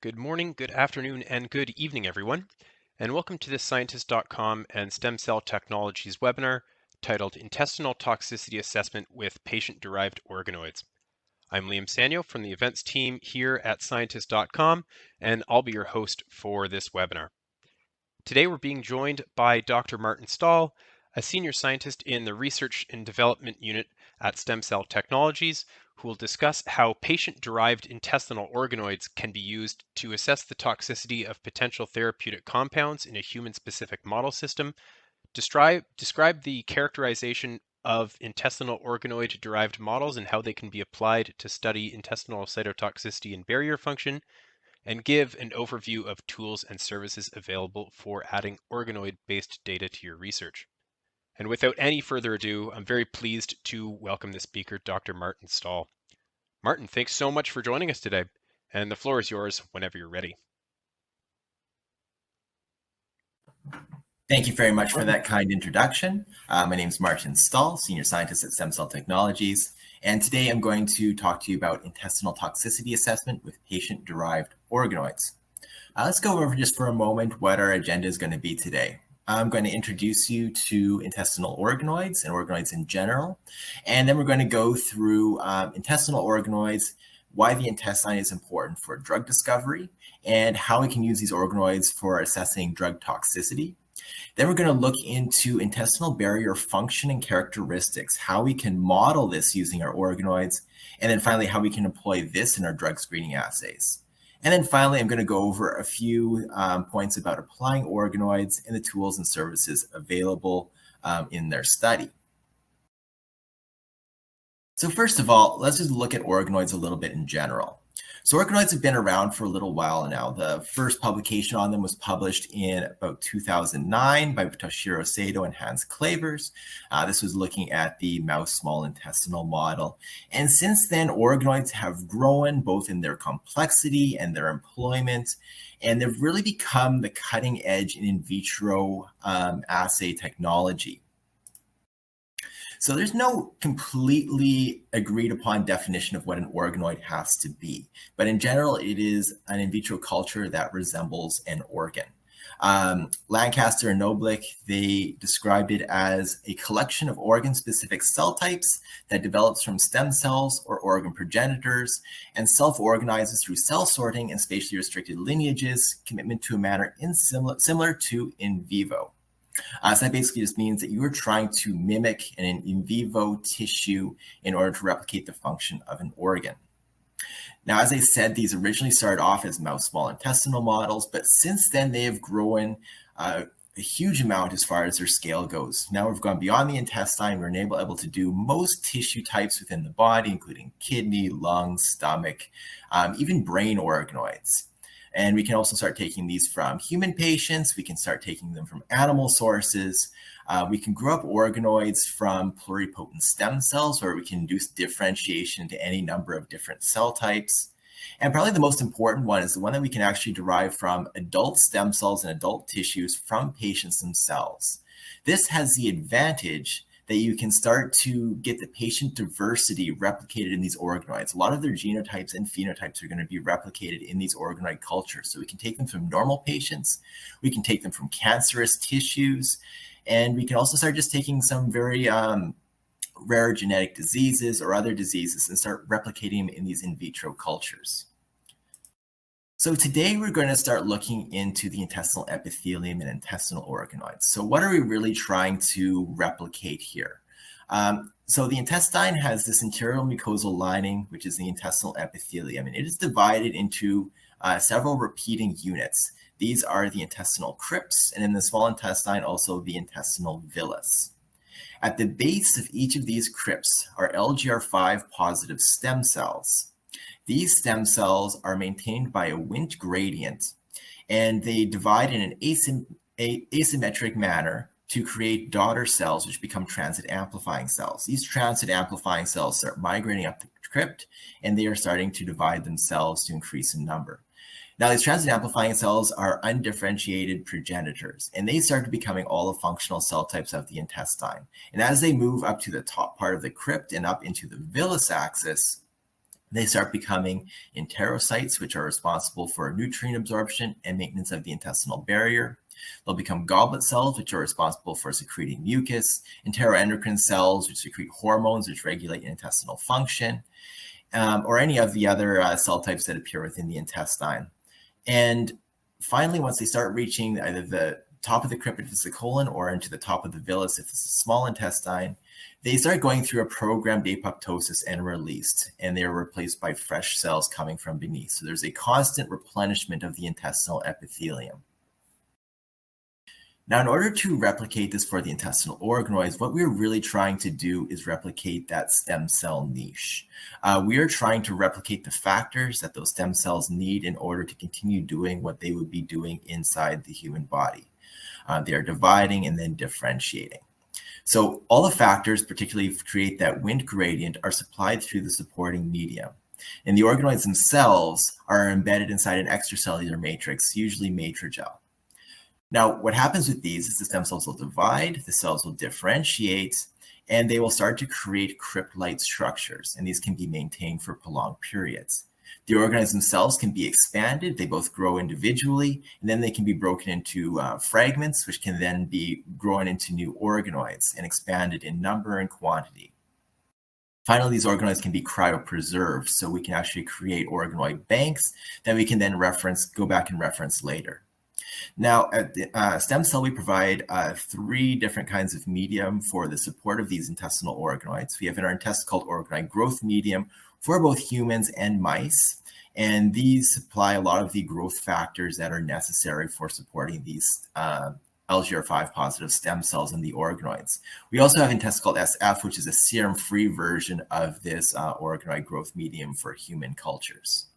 Good morning, good afternoon, and good evening, everyone, and welcome to this Scientist.com and Stem Cell Technologies webinar titled Intestinal Toxicity Assessment with Patient-Derived Organoids. I'm Liam Sanyo from the events team here at Scientist.com, and I'll be your host for this webinar. Today we're being joined by Dr. Martin Stahl, a senior scientist in the Research and Development Unit at Stem Cell Technologies, who will discuss how patient-derived intestinal organoids can be used to assess the toxicity of potential therapeutic compounds in a human-specific model system, describe the characterization of intestinal organoid-derived models and how they can be applied to study intestinal cytotoxicity and barrier function, and give an overview of tools and services available for adding organoid-based data to your research. And without any further ado, I'm very pleased to welcome the speaker, Dr. Martin Stahl. Martin, thanks so much for joining us today, and the floor is yours whenever you're ready. Thank you very much for that kind introduction. My name is Martin Stahl, Senior Scientist at Stem Cell Technologies, and today I'm going to talk to you about intestinal toxicity assessment with patient-derived organoids. Let's go over just for a moment what our agenda is going to be today. I'm going to introduce you to intestinal organoids and organoids in general, and then we're going to go through intestinal organoids, why the intestine is important for drug discovery, and how we can use these organoids for assessing drug toxicity. Then we're going to look into intestinal barrier function and characteristics, how we can model this using our organoids, and then finally how we can employ this in our drug screening assays. And then finally, I'm going to go over a few points about applying organoids and the tools and services available in their study. So first of all, let's just look at organoids a little bit in general. So organoids have been around for a little while now. The first publication on them was published in about 2009 by Toshiro Sato and Hans Clavers. This was looking at the mouse small intestinal model. And since then, organoids have grown both in their complexity and their employment, and they've really become the cutting edge in vitro assay technology. So there's no completely agreed upon definition of what an organoid has to be, but in general, it is an in vitro culture that resembles an organ. Lancaster and Noblick, they described it as a collection of organ-specific cell types that develops from stem cells or organ progenitors and self-organizes through cell sorting and spatially restricted lineages, commitment to a manner similar to in vivo. So that basically just means that you are trying to mimic an in vivo tissue in order to replicate the function of an organ. Now, as I said, these originally started off as mouse small intestinal models, but since then they have grown a huge amount as far as their scale goes. Now we've gone beyond the intestine. We're able to do most tissue types within the body, including kidney, lungs, stomach, even brain organoids. And we can also start taking these from human patients. We can start taking them from animal sources. We can grow up organoids from pluripotent stem cells, where we can induce differentiation to any number of different cell types. And probably the most important one is the one that we can actually derive from adult stem cells and adult tissues from patients themselves. This has the advantage that you can start to get the patient diversity replicated in these organoids. A lot of their genotypes and phenotypes are going to be replicated in these organoid cultures. So we can take them from normal patients, we can take them from cancerous tissues, and we can also start just taking some very rare genetic diseases or other diseases and start replicating them in these in vitro cultures. So today we're going to start looking into the intestinal epithelium and intestinal organoids. So what are we really trying to replicate here? So the intestine has this interior mucosal lining, which is the intestinal epithelium, and it is divided into several repeating units. These are the intestinal crypts, and in the small intestine, also the intestinal villus. At the base of each of these crypts are LGR5 positive stem cells. These stem cells are maintained by a Wnt gradient, and they divide in an asymmetric manner to create daughter cells, which become transit amplifying cells. These transit amplifying cells start migrating up the crypt, and they are starting to divide themselves to increase in number. Now, these transit amplifying cells are undifferentiated progenitors, and they start becoming all the functional cell types of the intestine. And as they move up to the top part of the crypt and up into the villus axis, They start becoming enterocytes, which are responsible for nutrient absorption and maintenance of the intestinal barrier. They'll become goblet cells, which are responsible for secreting mucus, enteroendocrine cells, which secrete hormones, which regulate intestinal function, or any of the other cell types that appear within the intestine. And finally, once they start reaching either the top of the crypt if it's the colon or into the top of the villus if it's the small intestine, they start going through a programmed apoptosis and released, and they are replaced by fresh cells coming from beneath. So there's a constant replenishment of the intestinal epithelium. Now, in order to replicate this for the intestinal organoids, what we're really trying to do is replicate that stem cell niche. We are trying to replicate the factors that those stem cells need in order to continue doing what they would be doing inside the human body. They are dividing and then differentiating. So all the factors, particularly to create that Wnt gradient, are supplied through the supporting medium. And the organoids themselves are embedded inside an extracellular matrix, usually matrigel. Now, what happens with these is the stem cells will divide, the cells will differentiate, and they will start to create crypt-like structures, and these can be maintained for prolonged periods. The organoids themselves can be expanded. They both grow individually, and then they can be broken into fragments, which can then be grown into new organoids and expanded in number and quantity. Finally, these organoids can be cryopreserved, so we can actually create organoid banks that we can then go back and reference later. Now, at the stem cell, we provide 3 different kinds of medium for the support of these intestinal organoids. We have in our intestine called organoid growth medium for both humans and mice. And these supply a lot of the growth factors that are necessary for supporting these LGR5 positive stem cells in the organoids. We also have intestine called SF, which is a serum-free version of this organoid growth medium for human cultures.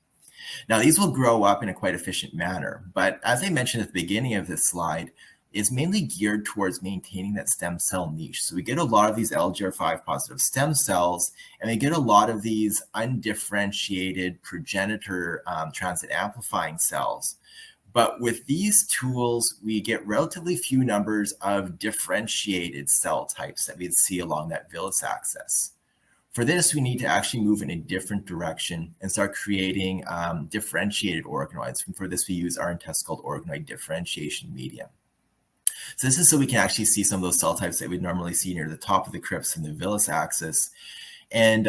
Now, these will grow up in a quite efficient manner, but as I mentioned at the beginning of this slide, it's mainly geared towards maintaining that stem cell niche. So we get a lot of these LGR5 positive stem cells, and we get a lot of these undifferentiated progenitor transit amplifying cells. But with these tools, we get relatively few numbers of differentiated cell types that we'd see along that villus axis. For this, we need to actually move in a different direction and start creating differentiated organoids. And for this, we use our intestinal organoid differentiation medium. So this is so we can actually see some of those cell types that we'd normally see near the top of the crypts in the villus axis. And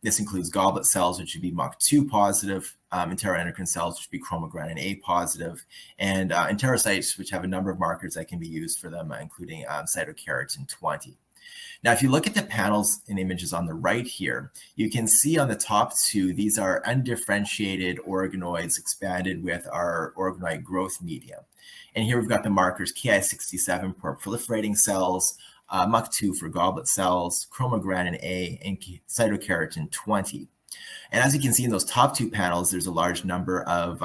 this includes goblet cells, which would be MUC2 positive, enteroendocrine cells, which would be chromogranin A positive, and enterocytes, which have a number of markers that can be used for them, including cytokeratin 20. Now, if you look at the panels and images on the right here, you can see on the top 2, these are undifferentiated organoids expanded with our organoid growth medium. And here we've got the markers Ki67 for proliferating cells, MUC2 for goblet cells, chromogranin A, and cytokeratin 20. And as you can see in those top 2 panels, there's a large number of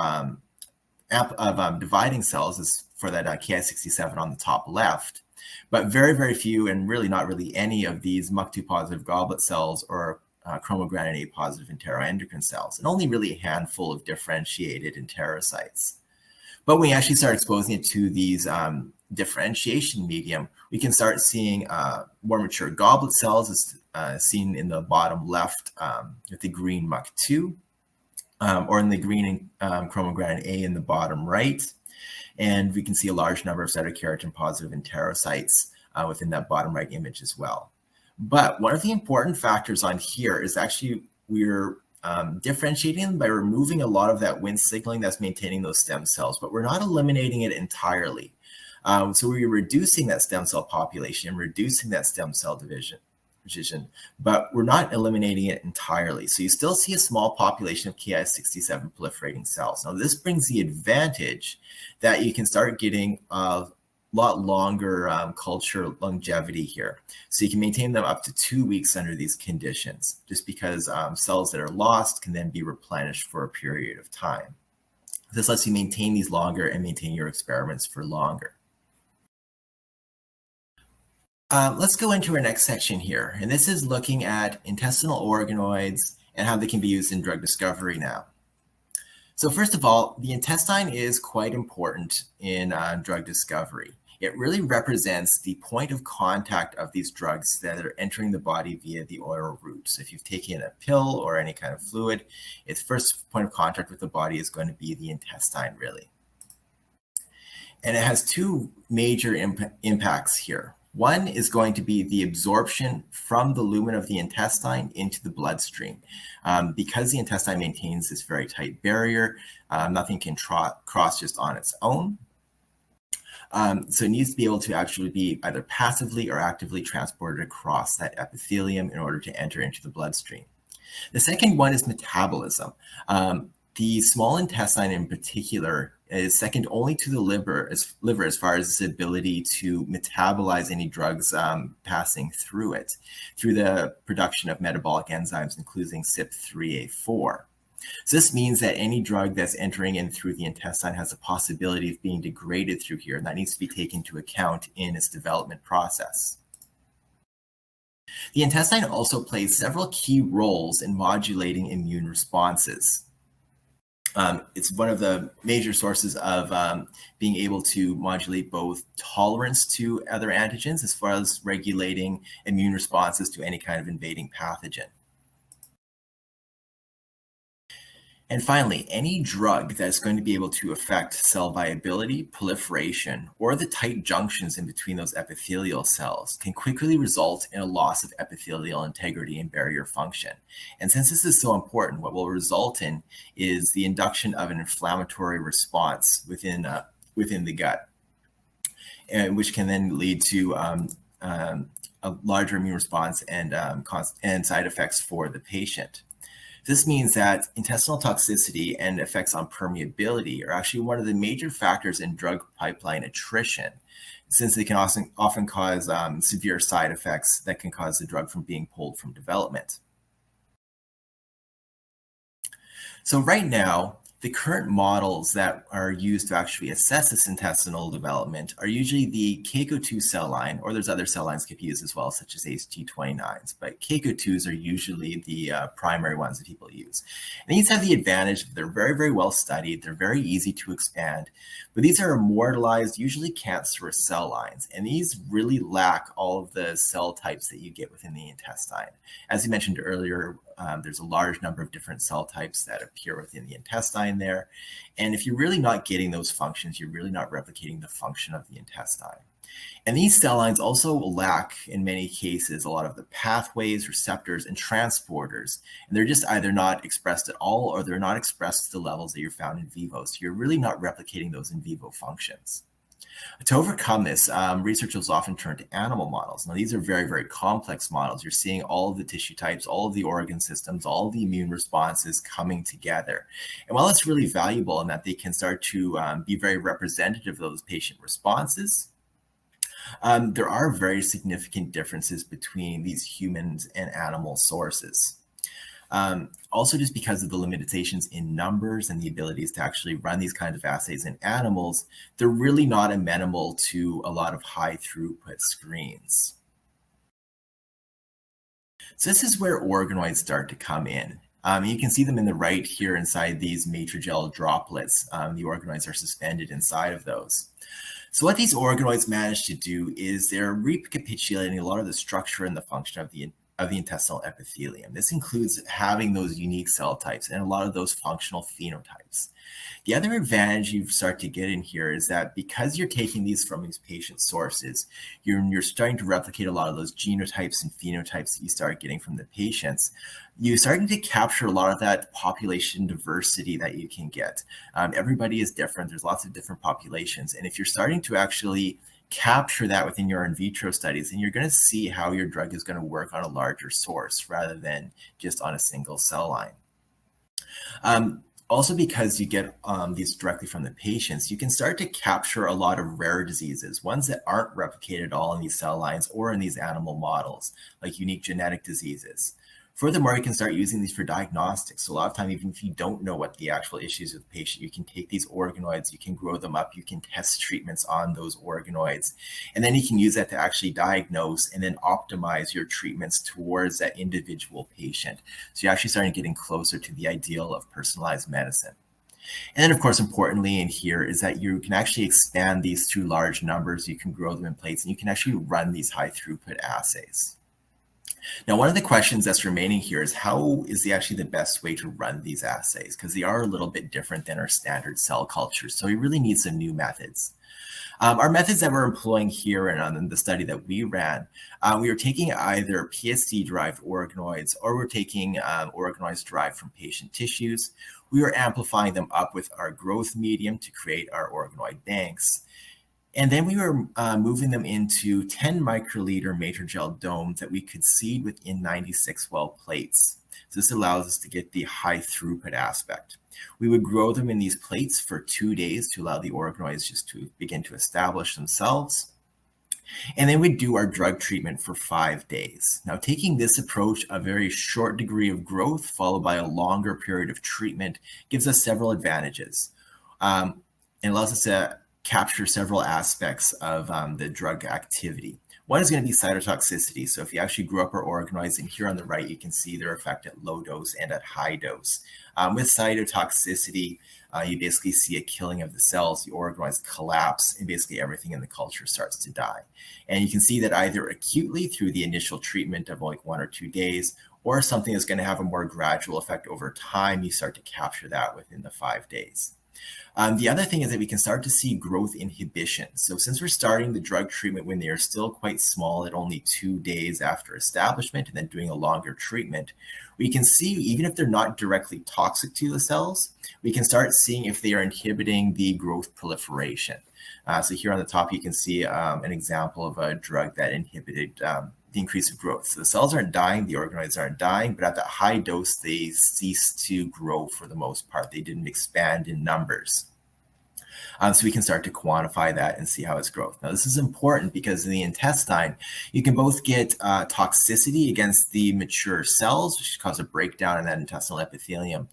dividing cells for that Ki67 on the top left. But very, very few, and really not really any of these MUC2 positive goblet cells or chromogranin A positive enteroendocrine cells, and only really a handful of differentiated enterocytes. But when we actually start exposing it to these differentiation medium, we can start seeing more mature goblet cells, as seen in the bottom left with the green MUC2, or in the green chromogranin A in the bottom right. And we can see a large number of cytokeratin positive enterocytes within that bottom right image as well. But one of the important factors on here is actually we're differentiating by removing a lot of that Wnt signaling that's maintaining those stem cells, but we're not eliminating it entirely. So we're reducing that stem cell population, reducing that stem cell division, but we're not eliminating it entirely. So you still see a small population of Ki67 proliferating cells. Now, this brings the advantage that you can start getting a lot longer culture longevity here. So you can maintain them up to 2 weeks under these conditions, just because cells that are lost can then be replenished for a period of time. This lets you maintain these longer and maintain your experiments for longer. Let's go into our next section here, and this is looking at intestinal organoids and how they can be used in drug discovery now. So first of all, the intestine is quite important in drug discovery. It really represents the point of contact of these drugs that are entering the body via the oral route. So if you've taken a pill or any kind of fluid, its first point of contact with the body is going to be the intestine, really. And it has two major impacts here. One is going to be the absorption from the lumen of the intestine into the bloodstream. Because the intestine maintains this very tight barrier, nothing can cross just on its own. So it needs to be able to actually be either passively or actively transported across that epithelium in order to enter into the bloodstream. The second one is metabolism. The small intestine in particular is second only to the liver as far as its ability to metabolize any drugs passing through it, through the production of metabolic enzymes, including CYP3A4. So this means that any drug that's entering in through the intestine has a possibility of being degraded through here, and that needs to be taken into account in its development process. The intestine also plays several key roles in modulating immune responses. It's one of the major sources of being able to modulate both tolerance to other antigens as far as regulating immune responses to any kind of invading pathogen. And finally, any drug that's going to be able to affect cell viability, proliferation, or the tight junctions in between those epithelial cells can quickly result in a loss of epithelial integrity and barrier function. And since this is so important, what will result in is the induction of an inflammatory response within the gut, which can then lead to a larger immune response and side effects for the patient. This means that intestinal toxicity and effects on permeability are actually one of the major factors in drug pipeline attrition, since they can often cause severe side effects that can cause the drug from being pulled from development. So right now, the current models that are used to actually assess this intestinal development are usually the KECO2 cell line, or there's other cell lines that can be used as well, such as HT29s, but KECO2s are usually the primary ones that people use. And these have the advantage that they're very, very well studied, they're very easy to expand, but these are immortalized, usually cancerous cell lines, and these really lack all of the cell types that you get within the intestine. As you mentioned earlier, there's a large number of different cell types that appear within the intestine there. And if you're really not getting those functions, you're really not replicating the function of the intestine. And these cell lines also lack, in many cases, a lot of the pathways, receptors, and transporters. And they're just either not expressed at all, or they're not expressed to the levels that you're found in vivo. So you're really not replicating those in vivo functions. To overcome this, researchers often turn to animal models. Now, these are very, very complex models. You're seeing all of the tissue types, all of the organ systems, all of the immune responses coming together. And while it's really valuable in that they can start to be very representative of those patient responses, there are very significant differences between these humans and animal sources. Also, just because of the limitations in numbers and the abilities to actually run these kinds of assays in animals, they're really not amenable to a lot of high throughput screens. So this is where organoids start to come in. You can see them in the right here inside these matrigel droplets. The organoids are suspended inside of those. So what these organoids manage to do is they're recapitulating a lot of the structure and the function of the intestinal epithelium. This includes having those unique cell types and a lot of those functional phenotypes. The other advantage you start to get in here is that because you're taking these from these patient sources, you're starting to replicate a lot of those genotypes and phenotypes that you start getting from the patients. You're starting to capture a lot of that population diversity that you can get. Everybody is different. There's lots of different populations. And if you're starting to actually capture that within your in vitro studies, and you're going to see how your drug is going to work on a larger source rather than just on a single cell line. Also, because you get these directly from the patients, you can start to capture a lot of rare diseases, ones that aren't replicated at all in these cell lines or in these animal models, like unique genetic diseases. Furthermore, you can start using these for diagnostics. So a lot of time, even if you don't know what the actual issues with the patient, you can take these organoids, you can grow them up, you can test treatments on those organoids, and then you can use that to actually diagnose and then optimize your treatments towards that individual patient. So you're actually starting getting closer to the ideal of personalized medicine. And then, of course, importantly in here is that you can actually expand these through large numbers. You can grow them in plates, and you can actually run these high throughput assays. Now, one of the questions that's remaining here is how is actually the best way to run these assays? Because they are a little bit different than our standard cell cultures. So we really need some new methods. Our methods that we're employing here and in the study that we ran, we were taking either PSD-derived organoids or we're taking organoids derived from patient tissues. We were amplifying them up with our growth medium to create our organoid banks. And then we were moving them into 10 microliter matrigel domes that we could seed within 96 well plates. So this allows us to get the high throughput aspect. We would grow them in these plates for 2 days to allow the organoids just to begin to establish themselves. And then we'd do our drug treatment for 5 days. Now, taking this approach, a very short degree of growth followed by a longer period of treatment gives us several advantages. It allows us to capture several aspects of the drug activity. One is going to be cytotoxicity. So if you actually grow up our organoids, and here on the right, you can see their effect at low dose and at high dose. With cytotoxicity, you basically see a killing of the cells, the organoids collapse, and basically everything in the culture starts to die. And you can see that either acutely through the initial treatment of like 1 or 2 days, or something that's going to have a more gradual effect over time, you start to capture that within the 5 days. The other thing is that we can start to see growth inhibition. So since we're starting the drug treatment when they are still quite small at only 2 days after establishment and then doing a longer treatment, we can see even if they're not directly toxic to the cells, we can start seeing if they are inhibiting the growth proliferation. So here on the top, you can see an example of a drug that inhibited the increase of growth. So the cells aren't dying, the organoids aren't dying, but at that high dose, they cease to grow for the most part. They didn't expand in numbers. So we can start to quantify that and see how it's growth. Now, this is important because in the intestine, you can both get toxicity against the mature cells, which cause a breakdown in that intestinal epithelium,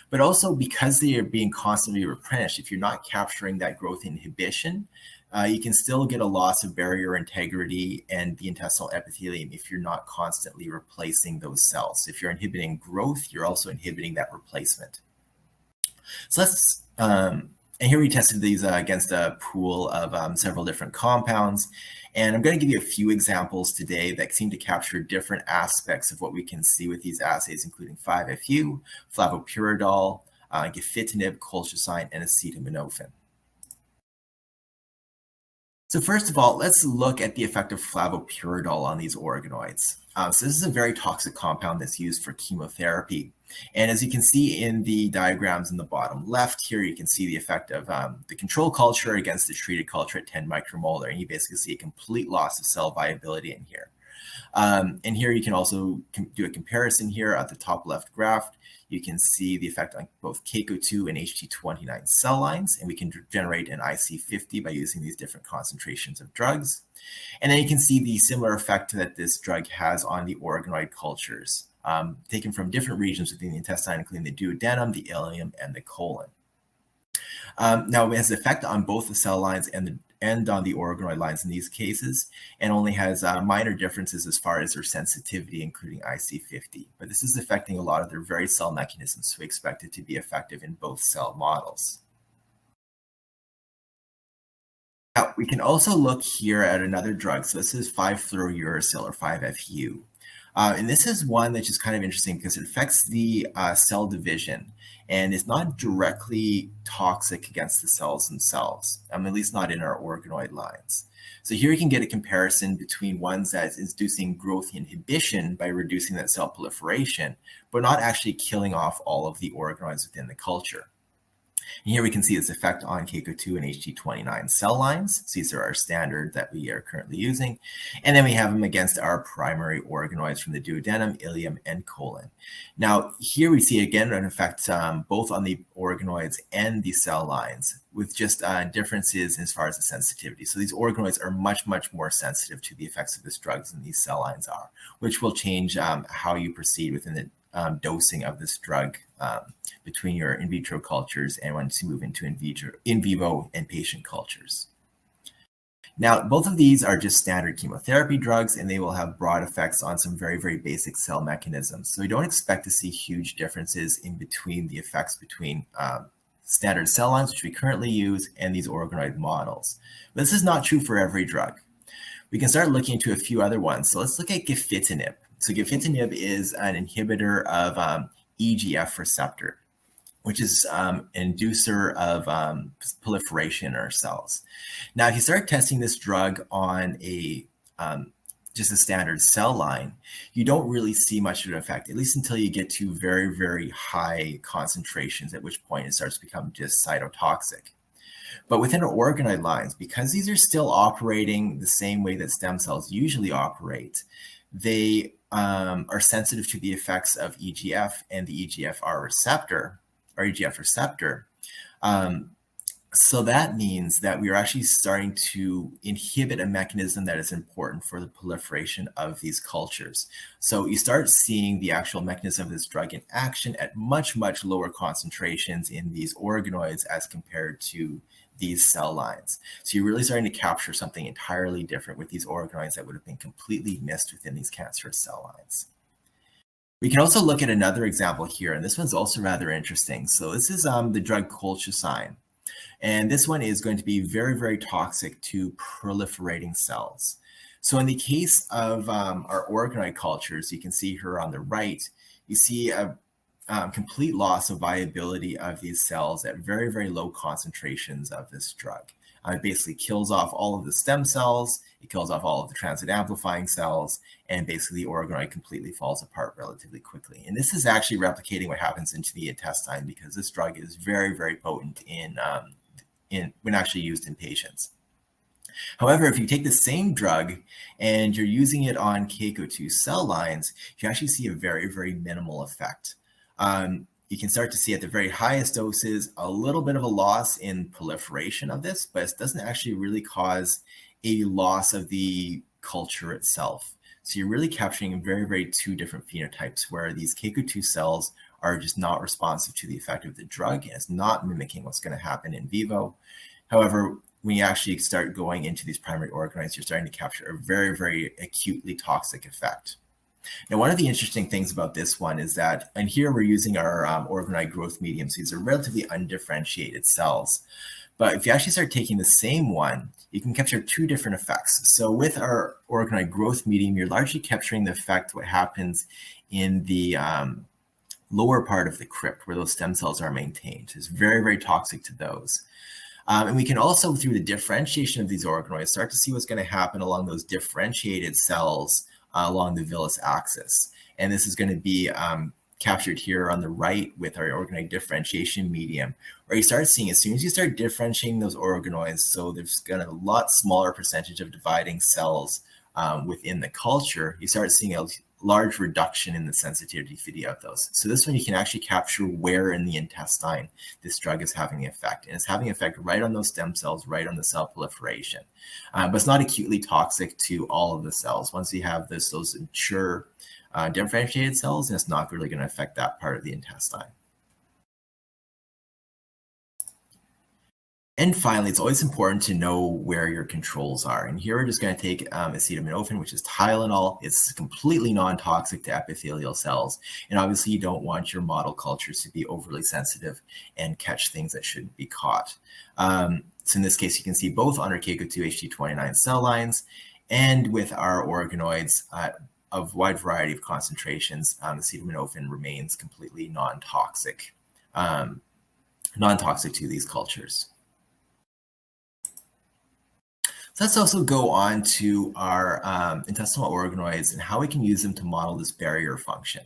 but also because they are being constantly replenished, if you're not capturing that growth inhibition, you can still get a loss of barrier integrity and the intestinal epithelium if you're not constantly replacing those cells. If you're inhibiting growth, you're also inhibiting that replacement. So let's, and here we tested these against a pool of several different compounds. And I'm going to give you a few examples today that seem to capture different aspects of what we can see with these assays, including 5-FU, flavopuridol, gefitinib, colchicine, and acetaminophen. So first of all, let's look at the effect of flavopuridol on these organoids. So this is a very toxic compound that's used for chemotherapy. And as you can see in the diagrams in the bottom left here, you can see the effect of the control culture against the treated culture at 10 micromolar. And you basically see a complete loss of cell viability in here. And here you can also do a comparison here at the top left graph. You can see the effect on both CACO2 and HT29 cell lines, and we can generate an IC50 by using these different concentrations of drugs. And then you can see the similar effect that this drug has on the organoid cultures, taken from different regions within the intestine, including the duodenum, the ileum, and the colon. Now, it has an effect on both the cell lines and on the organoid lines in these cases, and only has minor differences as far as their sensitivity, including IC50. But this is affecting a lot of their very cell mechanisms, so we expect it to be effective in both cell models. Now, we can also look here at another drug. So this is 5-fluorouracil, or 5-FU. And this is one that's just kind of interesting because it affects the cell division, and it's not directly toxic against the cells themselves, at least not in our organoid lines. So here you can get a comparison between ones that is inducing growth inhibition by reducing that cell proliferation, but not actually killing off all of the organoids within the culture. And here we can see its effect on CACO2 and HT29 cell lines. So these are our standard that we are currently using. And then we have them against our primary organoids from the duodenum, ileum, and colon. Now, here we see again an effect both on the organoids and the cell lines, with just differences as far as the sensitivity. So these organoids are much, much more sensitive to the effects of this drug than these cell lines are, which will change how you proceed within the dosing of this drug between your in vitro cultures and once you move into in vivo and patient cultures. Now, both of these are just standard chemotherapy drugs, and they will have broad effects on some very, very basic cell mechanisms. So we don't expect to see huge differences in between the effects between standard cell lines, which we currently use, and these organoid models. But this is not true for every drug. We can start looking into a few other ones. So let's look at gefitinib. So gefitinib is an inhibitor of EGF receptor, which is an inducer of proliferation in our cells. Now, if you start testing this drug on just a standard cell line, you don't really see much of an effect, at least until you get to very, very high concentrations, at which point it starts to become just cytotoxic. But within our organoid lines, because these are still operating the same way that stem cells usually operate, they are sensitive to the effects of EGF and the EGFR receptor, or EGF receptor. So that means that we are actually starting to inhibit a mechanism that is important for the proliferation of these cultures. So you start seeing the actual mechanism of this drug in action at much, much lower concentrations in these organoids as compared to these cell lines. So you're really starting to capture something entirely different with these organoids that would have been completely missed within these cancerous cell lines. We can also look at another example here, and this one's also rather interesting. So this is the drug colchicine. And this one is going to be very, very toxic to proliferating cells. So in the case of our organoid cultures, you can see here on the right, you see a complete loss of viability of these cells at very, very low concentrations of this drug. It basically kills off all of the stem cells, it kills off all of the transit amplifying cells, and basically the organoid completely falls apart relatively quickly. And this is actually replicating what happens into the intestine, because this drug is very, very potent when actually used in patients. However, if you take the same drug and you're using it on Keiko2 cell lines, you actually see a very, very minimal effect. You can start to see at the very highest doses a little bit of a loss in proliferation of this, but it doesn't actually really cause a loss of the culture itself. So you're really capturing very, very two different phenotypes, where these Keiko2 cells are just not responsive to the effect of the drug, and it's not mimicking what's going to happen in vivo. However, when you actually start going into these primary organoids, you're starting to capture a very, very acutely toxic effect. Now, one of the interesting things about this one is that, and here we're using our organoid growth medium, so these are relatively undifferentiated cells. But if you actually start taking the same one, you can capture two different effects. So with our organoid growth medium, you're largely capturing the effect, what happens in the lower part of the crypt where those stem cells are maintained. It's very, very toxic to those. And we can also, through the differentiation of these organoids, start to see what's going to happen along those differentiated cells along the villus axis. And this is going to be captured here on the right with our organoid differentiation medium, where you start seeing, as soon as you start differentiating those organoids, so there's going to be a lot smaller percentage of dividing cells within the culture, you start seeing a large reduction in the sensitivity of those. So this one, you can actually capture where in the intestine this drug is having the effect. And it's having an effect right on those stem cells, right on the cell proliferation. But it's not acutely toxic to all of the cells. Once you have those mature differentiated cells, and it's not really going to affect that part of the intestine. And finally, it's always important to know where your controls are. And here we're just going to take acetaminophen, which is Tylenol. It's completely non-toxic to epithelial cells. And obviously, you don't want your model cultures to be overly sensitive and catch things that shouldn't be caught. So in this case, you can see both on our Keiko2 HT29 cell lines and with our organoids of wide variety of concentrations, acetaminophen remains completely non-toxic to these cultures. So let's also go on to our intestinal organoids and how we can use them to model this barrier function.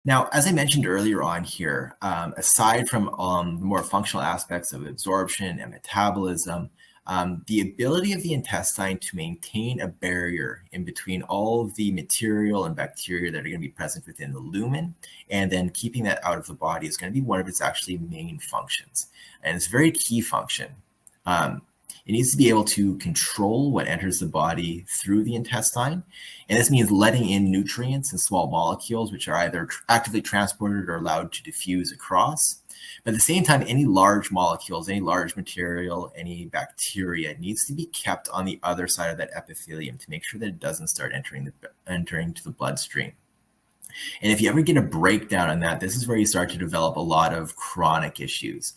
Now, as I mentioned earlier on here, aside from the more functional aspects of absorption and metabolism, the ability of the intestine to maintain a barrier in between all of the material and bacteria that are going to be present within the lumen, and then keeping that out of the body, is going to be one of its actually main functions. And it's a very key function. It needs to be able to control what enters the body through the intestine. And this means letting in nutrients and small molecules, which are either actively transported or allowed to diffuse across. But at the same time, any large molecules, any large material, any bacteria needs to be kept on the other side of that epithelium to make sure that it doesn't start entering to the bloodstream. And if you ever get a breakdown on that, this is where you start to develop a lot of chronic issues.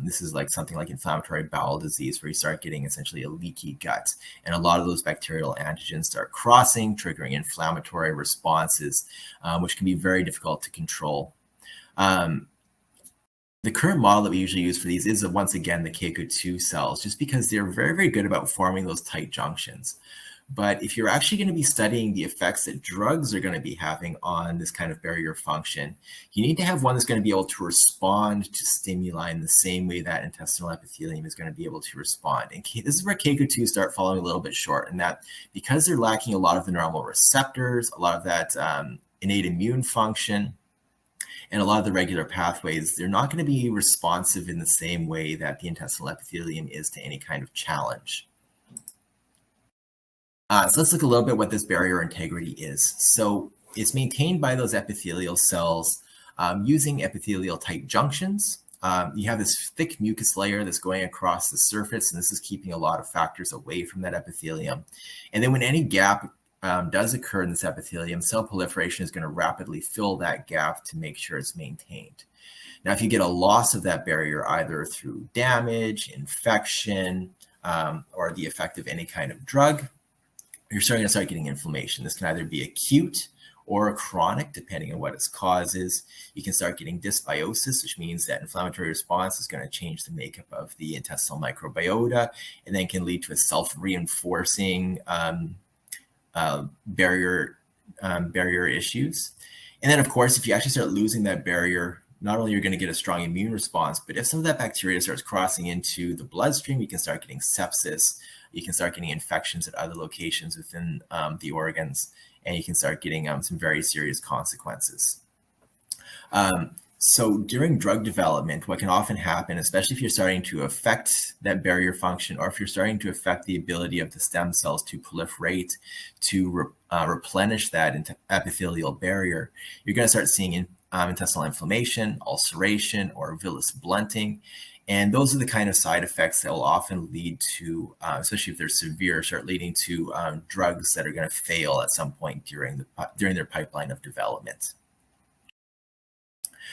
This is like something like inflammatory bowel disease, where you start getting essentially a leaky gut. And a lot of those bacterial antigens start crossing, triggering inflammatory responses, which can be very difficult to control. The current model that we usually use for these is, once again, the Keiko-2 cells, just because they're very, very good about forming those tight junctions. But if you're actually going to be studying the effects that drugs are going to be having on this kind of barrier function, you need to have one that's going to be able to respond to stimuli in the same way that intestinal epithelium is going to be able to respond. And this is where Keiko-2 start falling a little bit short, in that because they're lacking a lot of the normal receptors, a lot of that innate immune function, and a lot of the regular pathways, they're not going to be responsive in the same way that the intestinal epithelium is to any kind of challenge. So let's look a little bit what this barrier integrity is. So it's maintained by those epithelial cells using epithelial tight junctions. You have this thick mucus layer that's going across the surface, and this is keeping a lot of factors away from that epithelium. And then when any gap does occur in this epithelium, cell proliferation is going to rapidly fill that gap to make sure it's maintained. Now, if you get a loss of that barrier, either through damage, infection, or the effect of any kind of drug, you're starting to start getting inflammation. This can either be acute or chronic, depending on what its cause is. You can start getting dysbiosis, which means that inflammatory response is going to change the makeup of the intestinal microbiota, and then can lead to a self-reinforcing barrier issues. And then, of course, if you actually start losing that barrier, not only are you going to get a strong immune response, but if some of that bacteria starts crossing into the bloodstream, you can start getting sepsis. You can start getting infections at other locations within the organs, and you can start getting some very serious consequences. So during drug development, what can often happen, especially if you're starting to affect that barrier function, or if you're starting to affect the ability of the stem cells to proliferate, to replenish that epithelial barrier, you're going to start seeing intestinal inflammation, ulceration, or villus blunting. And those are the kind of side effects that will often lead to, especially if they're severe, start leading to drugs that are going to fail at some point during their pipeline of development.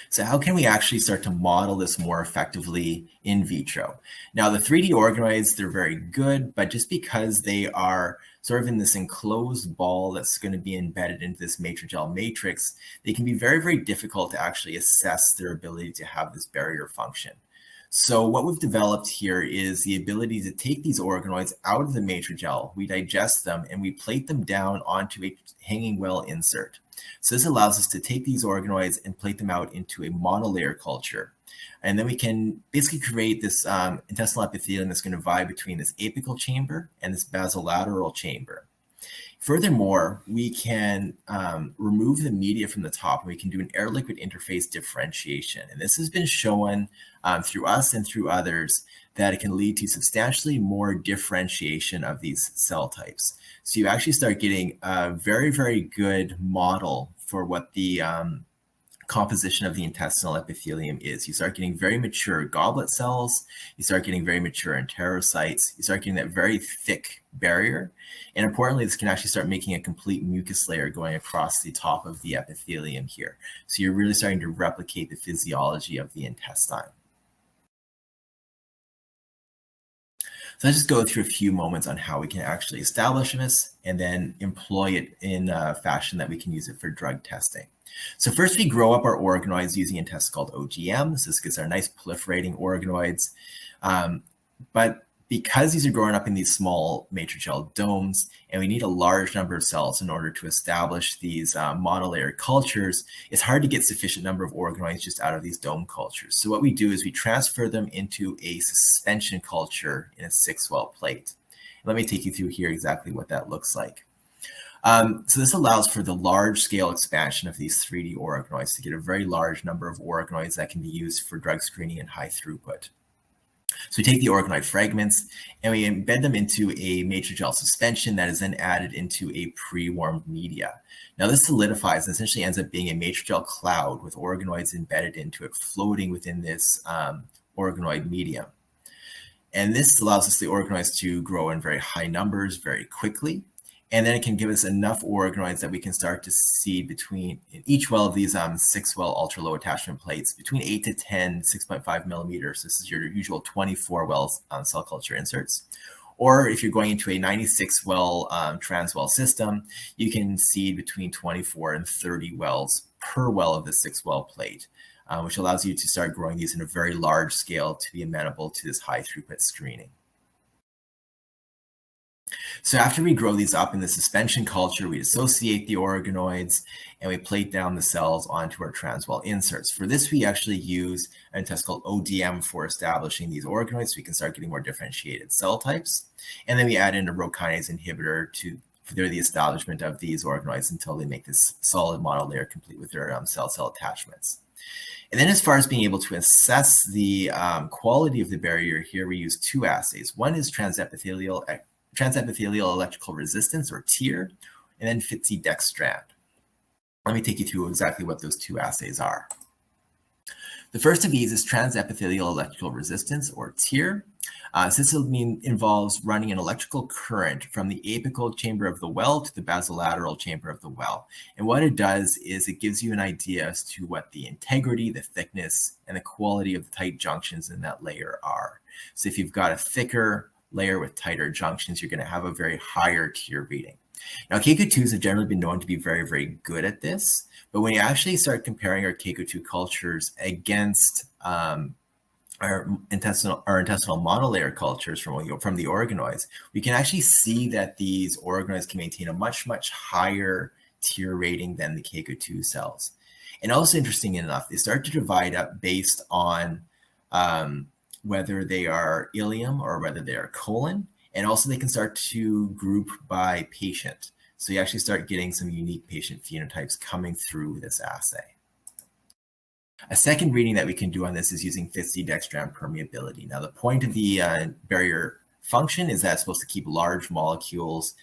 So how can we actually start to model this more effectively in vitro? Now, the 3D organoids, they're very good, but just because they are sort of in this enclosed ball that's going to be embedded into this matrigel matrix, they can be very, very difficult to actually assess their ability to have this barrier function. So what we've developed here is the ability to take these organoids out of the matrigel, we digest them, and we plate them down onto a hanging well insert. So this allows us to take these organoids and plate them out into a monolayer culture. And then we can basically create this intestinal epithelium that's going to vie between this apical chamber and this basolateral chamber. Furthermore, we can remove the media from the top, and we can do an air-liquid interface differentiation. And this has been shown through us and through others that it can lead to substantially more differentiation of these cell types. So you actually start getting a very, very good model for what the composition of the intestinal epithelium is. You start getting very mature goblet cells, you start getting very mature enterocytes, you start getting that very thick barrier. And importantly, this can actually start making a complete mucus layer going across the top of the epithelium here. So you're really starting to replicate the physiology of the intestine. So let's just go through a few moments on how we can actually establish this and then employ it in a fashion that we can use it for drug testing. So first, we grow up our organoids using a test called OGM. So this gets our nice proliferating organoids. But because these are growing up in these small matrigel domes, and we need a large number of cells in order to establish these monolayer cultures, it's hard to get sufficient number of organoids just out of these dome cultures. So what we do is we transfer them into a suspension culture in a 6-well plate. Let me take you through here exactly what that looks like. So this allows for the large scale expansion of these 3D organoids to get a very large number of organoids that can be used for drug screening and high throughput. So we take the organoid fragments and we embed them into a matrigel suspension that is then added into a pre-warmed media. Now this solidifies and essentially ends up being a matrigel cloud with organoids embedded into it, floating within this organoid medium. And this allows us the organoids to grow in very high numbers very quickly. And then it can give us enough organoids that we can start to see between in each well of these 6-well ultra-low attachment plates, between 8 to 10 6.5 millimeters. This is your usual 24-well cell culture inserts. Or if you're going into a 96-well trans-well system, you can seed between 24 and 30 wells per well of the 6-well plate, which allows you to start growing these in a very large scale to be amenable to this high-throughput screening. So after we grow these up in the suspension culture, we dissociate the organoids and we plate down the cells onto our transwell inserts. For this, we actually use a test called ODM for establishing these organoids so we can start getting more differentiated cell types. And then we add in a rho kinase inhibitor for the establishment of these organoids until they make this solid monolayer complete with their cell-cell attachments. And then as far as being able to assess the quality of the barrier here, we use two assays. One is transepithelial electrical resistance, or TEER, and then Fitzy-Dexstrand. Let me take you through exactly what those two assays are. The first of these is transepithelial electrical resistance, or TEER. This involves running an electrical current from the apical chamber of the well to the basolateral chamber of the well. And what it does is it gives you an idea as to what the integrity, the thickness, and the quality of the tight junctions in that layer are. So if you've got a thicker layer with tighter junctions, you're going to have a very higher TEER reading. Now, Keiko2s have generally been known to be very, very good at this, but when you actually start comparing our Keiko2 cultures against our intestinal monolayer cultures from the organoids, we can actually see that these organoids can maintain a much, much higher TEER rating than the Keiko2 cells. And also, interesting enough, they start to divide up based on whether they are ileum or whether they are colon. And also they can start to group by patient. So you actually start getting some unique patient phenotypes coming through this assay. A second reading that we can do on this is using Fitzy-Dexstrand permeability. Now, the point of the barrier function is that it's supposed to keep large molecules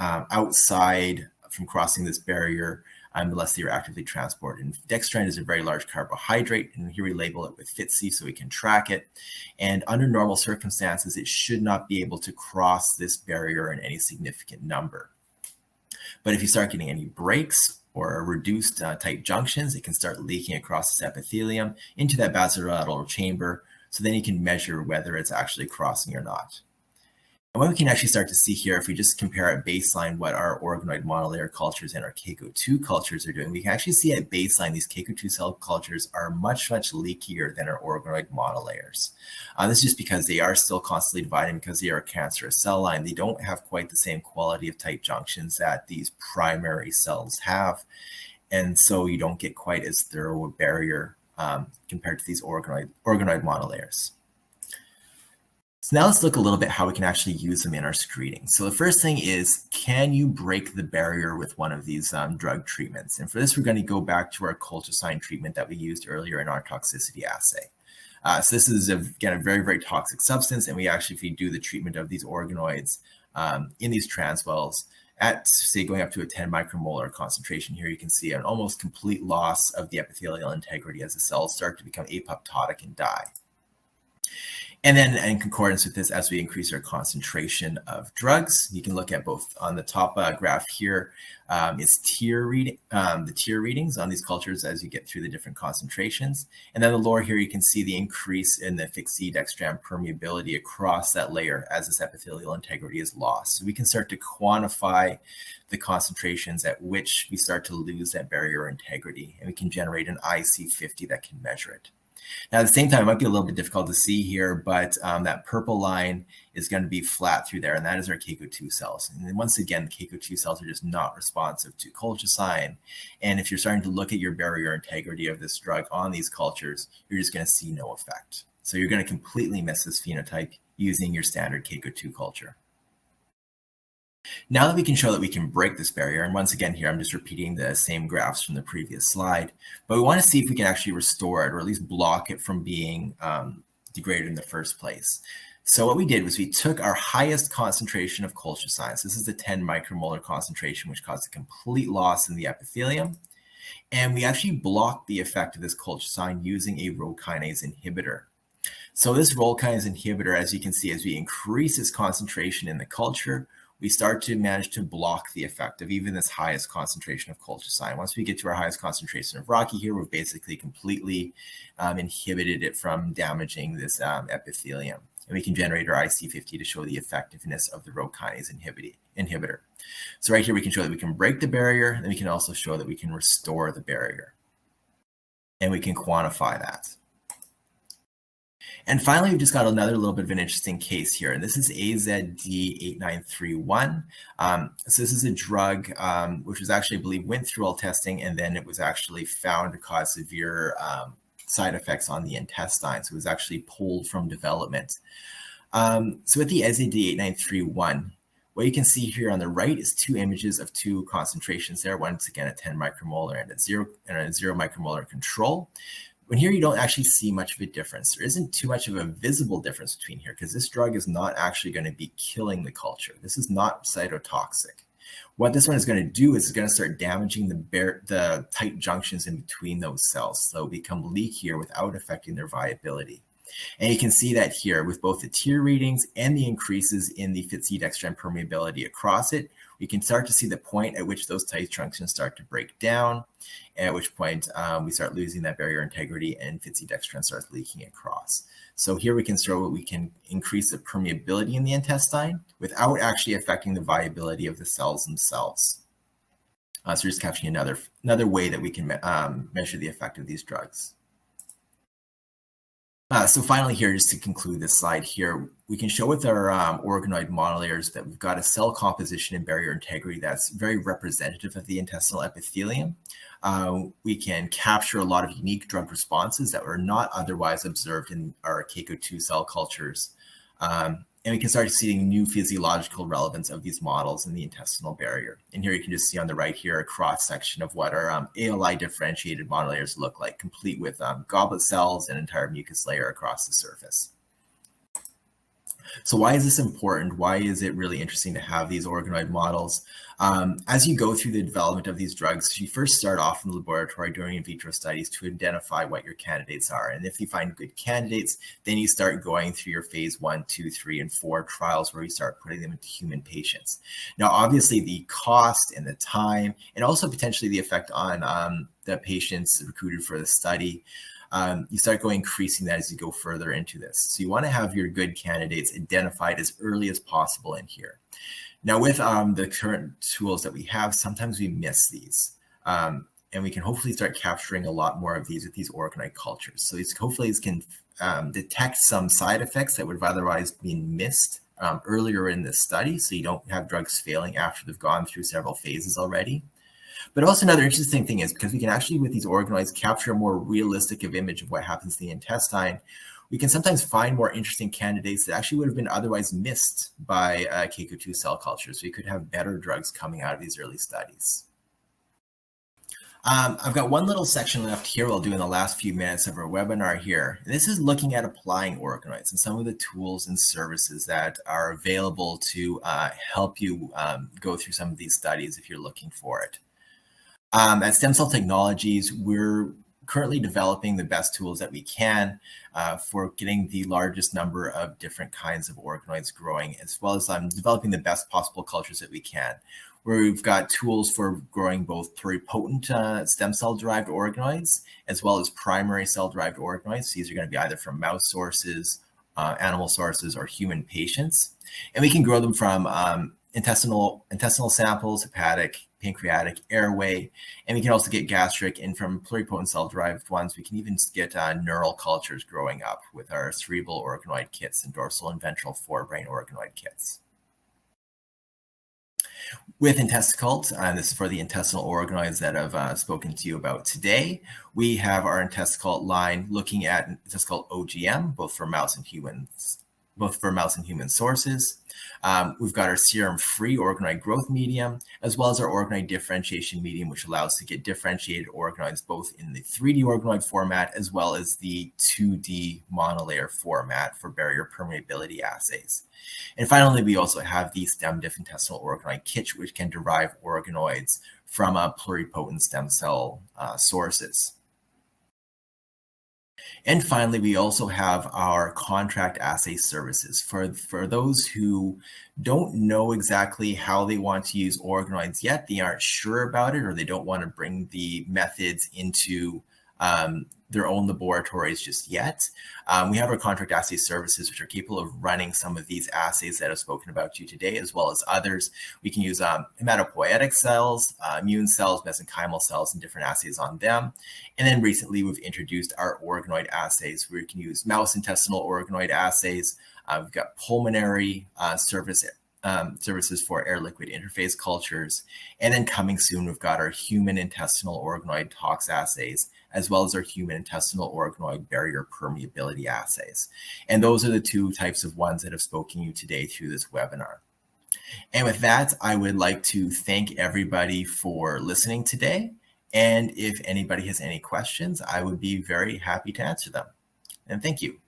outside from crossing this barrier unless they are actively transported. And dextran is a very large carbohydrate, and here we label it with Fitzy so we can track it. And under normal circumstances, it should not be able to cross this barrier in any significant number. But if you start getting any breaks or reduced tight junctions, it can start leaking across this epithelium into that basolateral chamber. So then you can measure whether it's actually crossing or not. And what we can actually start to see here, if we just compare at baseline what our organoid monolayer cultures and our Keiko2 cultures are doing, we can actually see at baseline these Keiko2 cell cultures are much, much leakier than our organoid monolayers. This is just because they are still constantly dividing because they are a cancerous cell line. They don't have quite the same quality of tight junctions that these primary cells have. And so you don't get quite as thorough a barrier compared to these organoid monolayers. So now let's look a little bit how we can actually use them in our screening. So the first thing is, can you break the barrier with one of these drug treatments? And for this, we're going to go back to our colchicine treatment that we used earlier in our toxicity assay. So this is, again, a very, very toxic substance. And we actually, if we do the treatment of these organoids in these transwells at, say, going up to a 10 micromolar concentration here, you can see an almost complete loss of the epithelial integrity as the cells start to become apoptotic and die. And then in concordance with this, as we increase our concentration of drugs, you can look at both on the top graph here is the TEER readings on these cultures as you get through the different concentrations. And then the lower here, you can see the increase in the Fitzy-Dexstrand permeability across that layer as this epithelial integrity is lost. So we can start to quantify the concentrations at which we start to lose that barrier integrity, and we can generate an IC50 that can measure it. Now, at the same time, it might be a little bit difficult to see here, but that purple line is going to be flat through there, and that is our Keiko2 cells. And then once again, the Keiko2 cells are just not responsive to colchicine. And if you're starting to look at your barrier integrity of this drug on these cultures, you're just going to see no effect. So you're going to completely miss this phenotype using your standard Keiko2 culture. Now that we can show that we can break this barrier, and once again here, I'm just repeating the same graphs from the previous slide, but we want to see if we can actually restore it or at least block it from being degraded in the first place. So what we did was we took our highest concentration of colchicine. So this is the 10 micromolar concentration, which caused a complete loss in the epithelium. And we actually blocked the effect of this colchicine using a rho kinase inhibitor. So this rho kinase inhibitor, as you can see, as we increase its concentration in the culture, we start to manage to block the effect of even this highest concentration of colchicine. Once we get to our highest concentration of Rocky here, we've basically completely inhibited it from damaging this epithelium. And we can generate our IC50 to show the effectiveness of the Rho kinase inhibitor. So right here, we can show that we can break the barrier, and we can also show that we can restore the barrier. And we can quantify that. And finally, we've just got another little bit of an interesting case here. And this is AZD8931. So this is a drug which was actually, I believe, went through all testing, and then it was actually found to cause severe side effects on the intestine. So it was actually pulled from development. So with the AZD8931, what you can see here on the right is two images of two concentrations there, once again at 10 micromolar and at 0 micromolar control. When here you don't actually see much of a difference. There isn't too much of a visible difference between here because this drug is not actually going to be killing the culture. This is not cytotoxic. What this one is going to do is it's going to start damaging the tight junctions in between those cells. So become leakier without affecting their viability. And you can see that here with both the tear readings and the increases in the Fitz-Dextran permeability across it. We can start to see the point at which those tight junctions start to break down, at which point we start losing that barrier integrity and Fitz-Dextran starts leaking across. So here we can show that we can increase the permeability in the intestine without actually affecting the viability of the cells themselves. So we're just capturing another way that we can measure the effect of these drugs. So finally here, just to conclude this slide here, we can show with our organoid monolayers that we've got a cell composition and barrier integrity that's very representative of the intestinal epithelium. We can capture a lot of unique drug responses that were not otherwise observed in our CACO2 cell cultures. And we can start seeing new physiological relevance of these models in the intestinal barrier. And here you can just see on the right here, a cross section of what our ALI differentiated monolayers look like, complete with goblet cells and entire mucus layer across the surface. So why is this important? Why is it really interesting to have these organoid models? As you go through the development of these drugs, you first start off in the laboratory doing in vitro studies to identify what your candidates are. And if you find good candidates, then you start going through your phase 1, 2, 3, and 4 trials where you start putting them into human patients. Now, obviously, the cost and the time, and also potentially the effect on the patients recruited for the study, you start increasing that as you go further into this. So you want to have your good candidates identified as early as possible in here. Now with the current tools that we have, sometimes we miss these. And we can hopefully start capturing a lot more of these with these organoid cultures. So hopefully these can detect some side effects that would have otherwise been missed earlier in the study. So you don't have drugs failing after they've gone through several phases already. But also another interesting thing is because we can actually, with these organoids, capture a more realistic image of what happens in the intestine, we can sometimes find more interesting candidates that actually would have been otherwise missed by CACO2 cell cultures. So we could have better drugs coming out of these early studies. I've got one little section left here we'll do in the last few minutes of our webinar here. And this is looking at applying organoids and some of the tools and services that are available to help you go through some of these studies if you're looking for it. At Stem Cell Technologies, we're currently developing the best tools that we can for getting the largest number of different kinds of organoids growing, as well as developing the best possible cultures that we can, where we've got tools for growing both pluripotent stem cell-derived organoids, as well as primary cell-derived organoids. These are going to be either from mouse sources, animal sources, or human patients. And we can grow them from intestinal samples, hepatic, pancreatic, airway, and we can also get gastric, and from pluripotent cell-derived ones, we can even get neural cultures growing up with our cerebral organoid kits and dorsal and ventral forebrain organoid kits. With Intesticult, and this is for the intestinal organoids that I've spoken to you about today, we have our Intesticult line looking at Intesticult OGM, both for mouse and human sources. We've got our serum-free organoid growth medium, as well as our organoid differentiation medium, which allows us to get differentiated organoids both in the 3D organoid format, as well as the 2D monolayer format for barrier permeability assays. And finally, we also have the StemDiff intestinal organoid kit, which can derive organoids from pluripotent stem cell sources. And finally, we also have our contract assay services. For those who don't know exactly how they want to use organoids yet, they aren't sure about it, or they don't want to bring the methods into their own laboratories just yet. We have our contract assay services, which are capable of running some of these assays that I've spoken about to you today, as well as others. We can use hematopoietic cells, immune cells, mesenchymal cells, and different assays on them. And then recently, we've introduced our organoid assays, where you can use mouse intestinal organoid assays. We've got pulmonary services for air-liquid interface cultures. And then coming soon, we've got our human intestinal organoid tox assays, as well as our human intestinal organoid barrier permeability assays. And those are the two types of ones that I've spoken to you today through this webinar. And with that, I would like to thank everybody for listening today. And if anybody has any questions, I would be very happy to answer them. And thank you.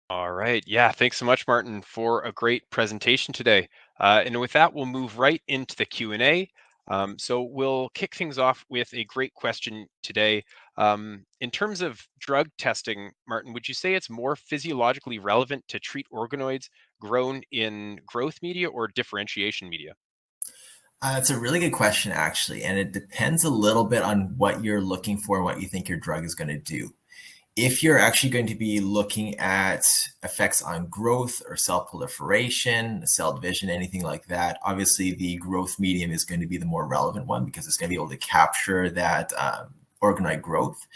All right. Yeah, thanks so much, Martin, for a great presentation today. And with that, we'll move right into the Q&A. So we'll kick things off with a great question today. In terms of drug testing, Martin, would you say it's more physiologically relevant to treat organoids grown in growth media or differentiation media? It's a really good question, actually, and it depends a little bit on what you're looking for and what you think your drug is going to do. If you're actually going to be looking at effects on growth or cell proliferation, cell division, anything like that, obviously the growth medium is going to be the more relevant one because it's going to be able to capture that organoid growth.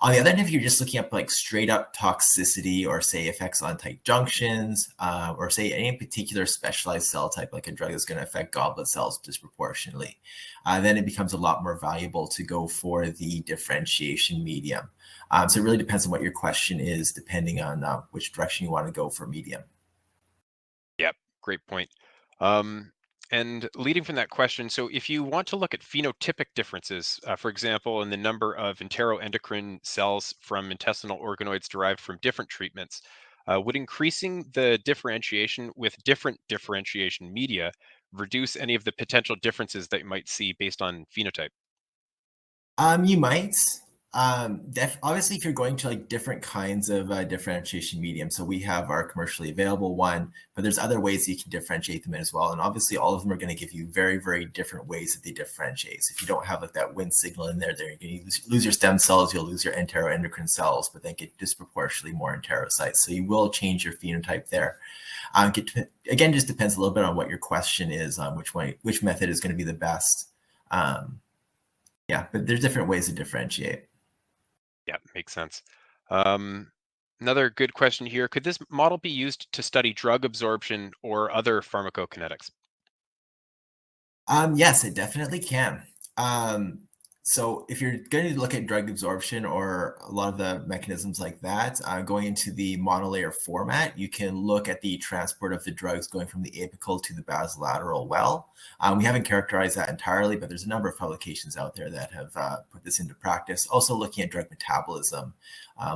On the other hand, if you're just looking at like straight up toxicity or say effects on tight junctions or say any particular specialized cell type, like a drug that's going to affect goblet cells disproportionately, then it becomes a lot more valuable to go for the differentiation medium. So it really depends on what your question is, depending on which direction you want to go for medium. Yep, great point. And leading from that question, so if you want to look at phenotypic differences, for example, in the number of enteroendocrine cells from intestinal organoids derived from different treatments, would increasing the differentiation with different differentiation media reduce any of the potential differences that you might see based on phenotype? You might. Obviously, if you're going to like different kinds of differentiation medium, so we have our commercially available one, but there's other ways you can differentiate them as well. And obviously, all of them are going to give you very, very different ways that they differentiate. So if you don't have like that Wnt signal in there, then you're going to lose your stem cells, you'll lose your enteroendocrine cells, but then get disproportionately more enterocytes. So you will change your phenotype there. Again, just depends a little bit on what your question is, on which method is going to be the best. Yeah, but there's different ways to differentiate. Yeah, makes sense. Um, Another good question here. Could this model be used to study drug absorption or other pharmacokinetics? Yes, it definitely can. So if you're going to look at drug absorption or a lot of the mechanisms like that, going into the monolayer format, you can look at the transport of the drugs going from the apical to the basolateral well. We haven't characterized that entirely, but there's a number of publications out there that have put this into practice. Also looking at drug metabolism,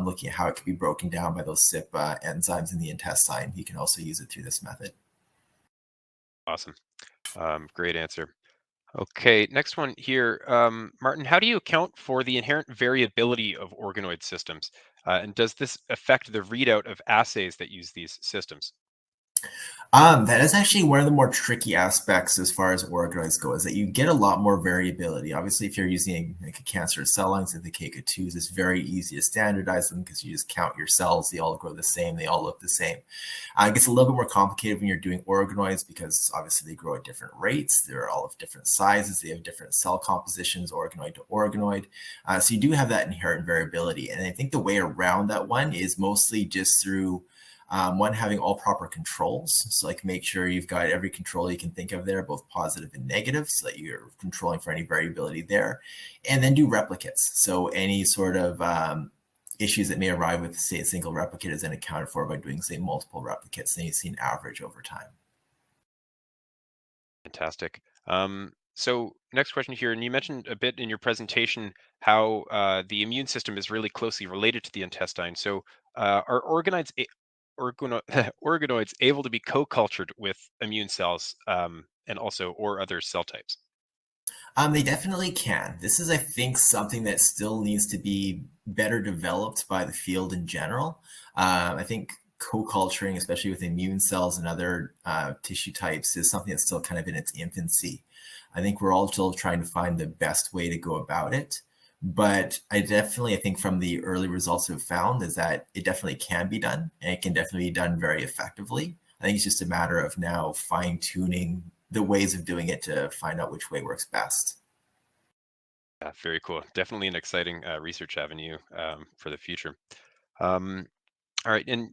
looking at how it can be broken down by those CYP enzymes in the intestine. You can also use it through this method. Awesome. Great answer. Okay, next one here. Martin, how do you account for the inherent variability of organoid systems? And does this affect the readout of assays that use these systems? That is actually one of the more tricky aspects as far as organoids go, is that you get a lot more variability. Obviously, if you're using like a cancer cell lines of the KK2s, it's very easy to standardize them because you just count your cells. They all grow the same. They all look the same. It gets a little bit more complicated when you're doing organoids because obviously they grow at different rates. They're all of different sizes. They have different cell compositions, organoid to organoid. So you do have that inherent variability. And I think the way around that one is mostly just through one, having all proper controls. So like make sure you've got every control you can think of there, both positive and negative, so that you're controlling for any variability there. And then do replicates. So any sort of issues that may arrive with, say, a single replicate is then accounted for by doing, say, multiple replicates. Then you see an average over time. Fantastic. So next question here, and you mentioned a bit in your presentation how the immune system is really closely related to the intestine. So are organoids able to be co-cultured with immune cells and also or other cell types? They definitely can. This is, I think, something that still needs to be better developed by the field in general. I think co-culturing, especially with immune cells and other tissue types, is something that's still kind of in its infancy. I think we're all still trying to find the best way to go about it. But I think from the early results we've found is that it definitely can be done, and it can definitely be done very effectively. I think it's just a matter of now fine-tuning the ways of doing it to find out which way works best. Yeah, very cool. Definitely an exciting research avenue for the future. Um, all right, and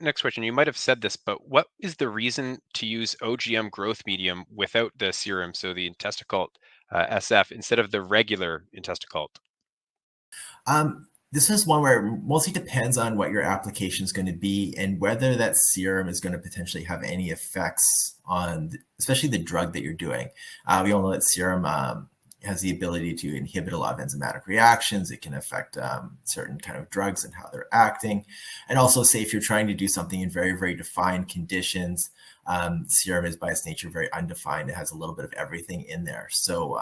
next question. You might have said this, but what is the reason to use OGM growth medium without the serum, so the intesticult SF, instead of the regular intesticult? This is one where it mostly depends on what your application is going to be and whether that serum is going to potentially have any effects on, especially the drug that you're doing. We all know that serum has the ability to inhibit a lot of enzymatic reactions. It can affect certain kind of drugs and how they're acting. And also, say if you're trying to do something in very, very defined conditions, serum is by its nature very undefined. It has a little bit of everything in there. So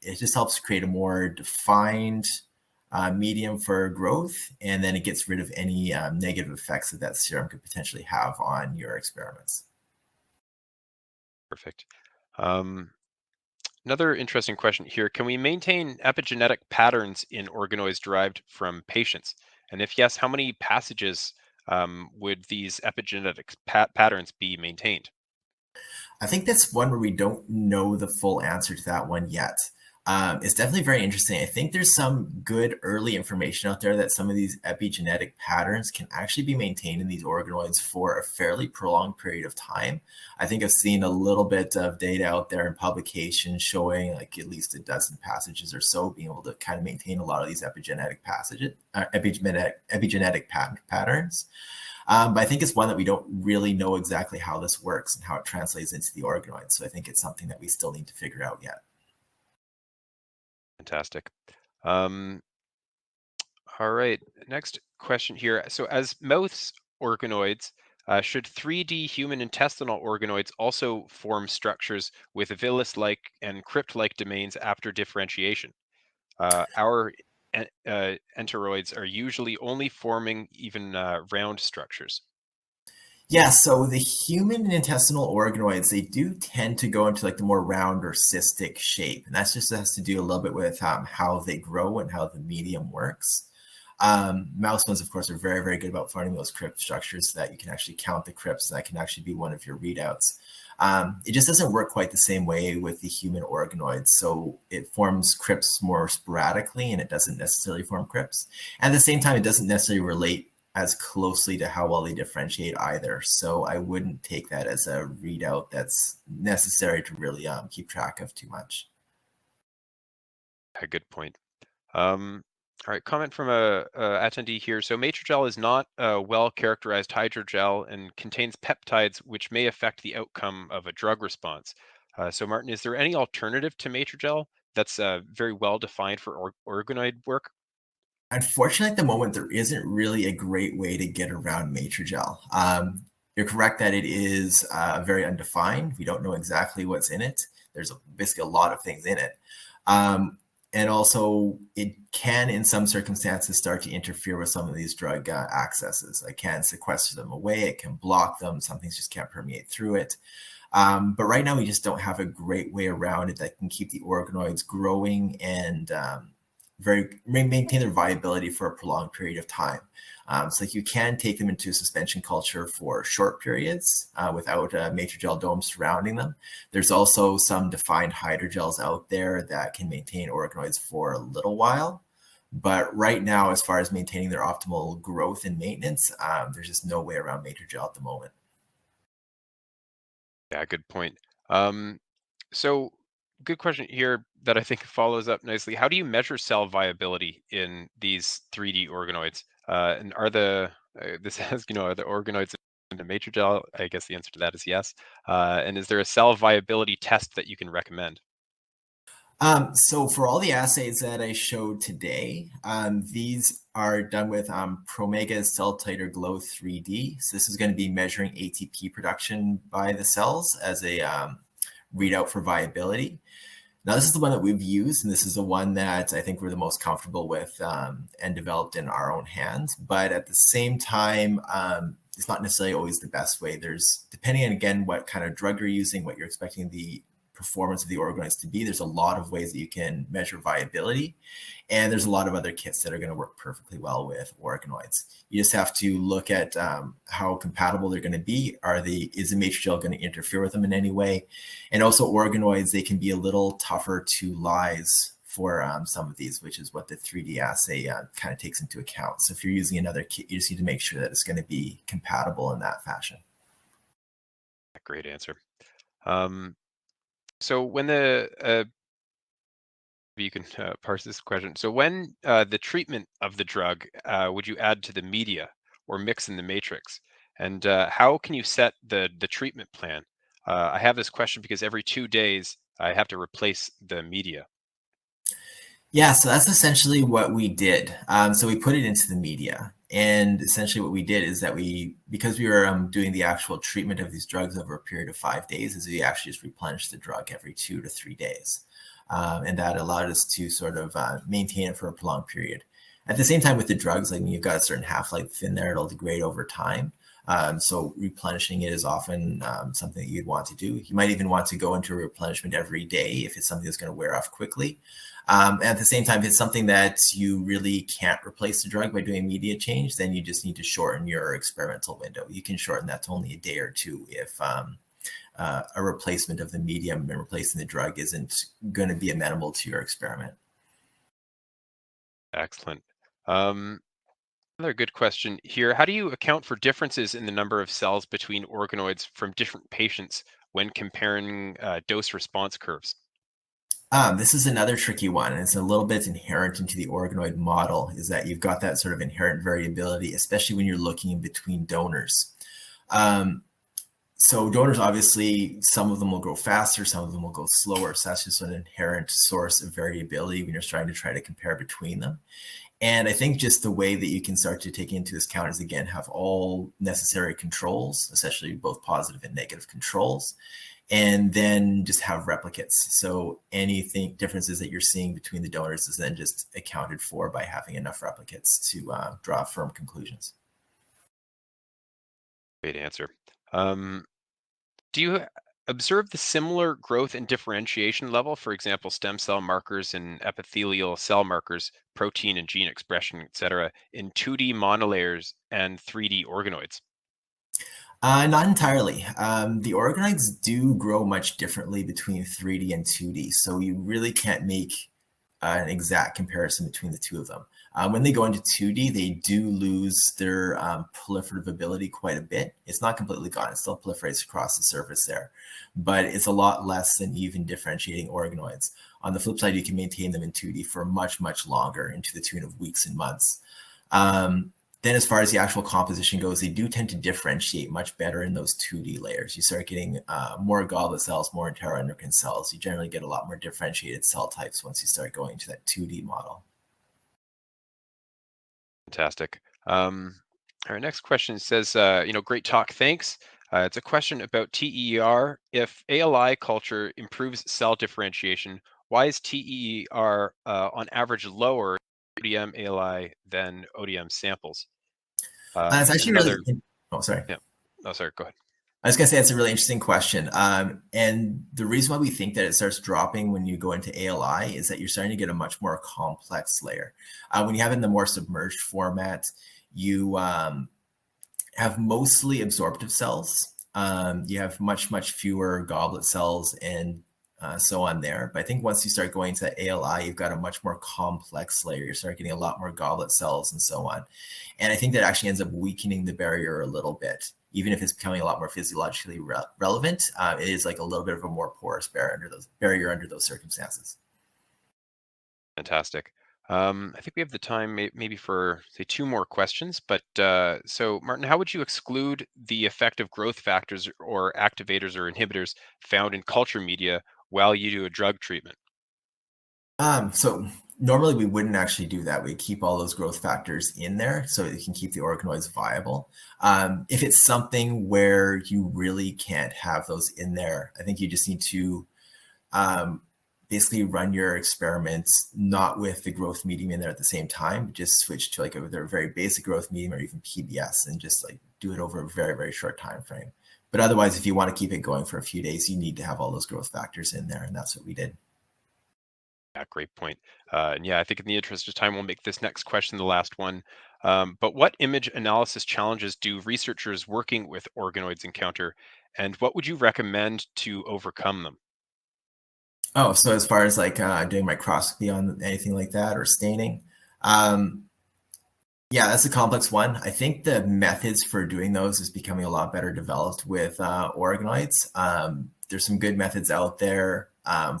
it just helps create a more defined medium for growth, and then it gets rid of any negative effects that that serum could potentially have on your experiments. Perfect. Um, Another interesting question here. Can we maintain epigenetic patterns in organoids derived from patients? And if yes, how many passages would these epigenetic patterns be maintained? I think that's one where we don't know the full answer to that one yet. It's definitely very interesting. I think there's some good early information out there that some of these epigenetic patterns can actually be maintained in these organoids for a fairly prolonged period of time. I think I've seen a little bit of data out there in publications showing like at least a dozen passages or so being able to kind of maintain a lot of these epigenetic patterns. But I think it's one that we don't really know exactly how this works and how it translates into the organoid. So I think it's something that we still need to figure out yet. Fantastic. Um, all right, next question here. So as mouse organoids, should 3D human intestinal organoids also form structures with villus-like and crypt-like domains after differentiation? Our enteroids are usually only forming even round structures. Yeah, so the human intestinal organoids, they do tend to go into like the more round or cystic shape. And that's just has to do a little bit with how they grow and how the medium works. Mouse ones, of course, are very, very good about finding those crypt structures so that you can actually count the crypts. And that can actually be one of your readouts. It just doesn't work quite the same way with the human organoids. So it forms crypts more sporadically and it doesn't necessarily form crypts. At the same time, it doesn't necessarily relate as closely to how well they differentiate either. So I wouldn't take that as a readout that's necessary to really keep track of too much. A good point. All right, comment from a attendee here. So Matrigel is not a well-characterized hydrogel and contains peptides which may affect the outcome of a drug response. So Martin, is there any alternative to Matrigel that's very well defined for organoid work? Unfortunately, at the moment, there isn't really a great way to get around Matrigel. You're correct that it is very undefined. We don't know exactly what's in it. There's basically a lot of things in it. And also, it can, in some circumstances, start to interfere with some of these drug accesses. It can sequester them away. It can block them. Some things just can't permeate through it. But right now, we just don't have a great way around it that can keep the organoids growing and maintain their viability for a prolonged period of time. So you can take them into suspension culture for short periods without a matrigel dome surrounding them. There's also some defined hydrogels out there that can maintain organoids for a little while. But right now, as far as maintaining their optimal growth and maintenance, there's just no way around matrigel at the moment. Yeah, good point. Um, so good question here that I think follows up nicely. How do you measure cell viability in these 3D organoids? And are this has, are the organoids in the matrigel? I guess the answer to that is yes. And is there a cell viability test that you can recommend? So for all the assays that I showed today, these are done with Promega's Cell Titer Glow 3D. So this is going to be measuring ATP production by the cells as a readout for viability. Now, this is the one that we've used, and this is the one that I think we're the most comfortable with and developed in our own hands. But at the same time, it's not necessarily always the best way. There's, depending on, again, what kind of drug you're using, what you're expecting the performance of the organoids to be, there's a lot of ways that you can measure viability. And there's a lot of other kits that are going to work perfectly well with organoids. You just have to look at how compatible they're going to be. Is the matrix gel going to interfere with them in any way? And also organoids, they can be a little tougher to lyse for some of these, which is what the 3D assay kind of takes into account. So if you're using another kit, you just need to make sure that it's going to be compatible in that fashion. Great answer. So when you can parse this question. So when the treatment of the drug would you add to the media or mix in the matrix? And how can you set the treatment plan? I have this question because every 2 days I have to replace the media. Yeah, so that's essentially what we did. So we put it into the media. And essentially what we did is that because we were doing the actual treatment of these drugs over a period of 5 days, is we actually just replenished the drug every 2 to 3 days. And that allowed us to sort of maintain it for a prolonged period. At the same time with the drugs, like you've got a certain half-life in there, it'll degrade over time. So replenishing it is often something that you'd want to do. You might even want to go into replenishment every day if it's something that's going to wear off quickly. At the same time, if it's something that you really can't replace the drug by doing media change, then you just need to shorten your experimental window. You can shorten that to only a day or two if a replacement of the medium and replacing the drug isn't going to be amenable to your experiment. Excellent. Another good question here. How do you account for differences in the number of cells between organoids from different patients when comparing dose response curves? This is another tricky one, and it's a little bit inherent into the organoid model, is that you've got that sort of inherent variability, especially when you're looking in between donors. So donors, obviously, some of them will grow faster, some of them will go slower. So that's just an inherent source of variability when you're trying to compare between them. And I think just the way that you can start to take into account is, again, have all necessary controls, essentially both positive and negative controls, and then just have replicates. So anything differences that you're seeing between the donors is then just accounted for by having enough replicates to draw firm conclusions. Great answer. Do you observe the similar growth and differentiation level, for example, stem cell markers and epithelial cell markers, protein and gene expression, et cetera, in 2D monolayers and 3D organoids? Not entirely. The organoids do grow much differently between 3D and 2D, so you really can't make an exact comparison between the two of them. When they go into 2D, they do lose their proliferative ability quite a bit. It's not completely gone. It still proliferates across the surface there, but it's a lot less than even differentiating organoids. On the flip side, you can maintain them in 2D for much, much longer, into the tune of weeks and months. Then as far as the actual composition goes, they do tend to differentiate much better in those 2D layers. You start getting more goblet cells, more enteroendocrine cells. You generally get a lot more differentiated cell types once you start going to that 2D model. Fantastic. Our next question says, great talk, thanks. It's a question about TER. If ALI culture improves cell differentiation, why is TER on average lower ODM ALI than ODM samples? It's And actually another, really, oh, sorry. yeah, no, sorry, go ahead. I was going to say it's a really interesting question. And the reason why we think that it starts dropping when you go into ALI is that you're starting to get a much more complex layer. When you have it in the more submerged format, you have mostly absorptive cells. You have much, much fewer goblet cells and so on there. But I think once you start going to ALI, you've got a much more complex layer. You start getting a lot more goblet cells and so on. And I think that actually ends up weakening the barrier a little bit. Even if it's becoming a lot more physiologically relevant, it is like a little bit of a more porous barrier under those circumstances. Fantastic. I think we have the time maybe for, say, 2 more questions. But so, Martin, how would you exclude the effect of growth factors or activators or inhibitors found in culture media while you do a drug treatment? So normally we wouldn't actually do that. We keep all those growth factors in there so that you can keep the organoids viable. If it's something where you really can't have those in there, I think you just need to basically run your experiments not with the growth medium in there at the same time, just switch to like a very basic growth medium or even PBS and just like do it over a very short time frame. But otherwise, if you want to keep it going for a few days, you need to have all those growth factors in there, and that's what we did. Yeah, great point. And yeah, I think in the interest of time, we'll make this next question the last one. But what image analysis challenges do researchers working with organoids encounter, and what would you recommend to overcome them? Oh, so as far as like doing microscopy on anything like that or staining, um, yeah, that's a complex one. I think the methods for doing those is becoming a lot better developed with organoids. There's some good methods out there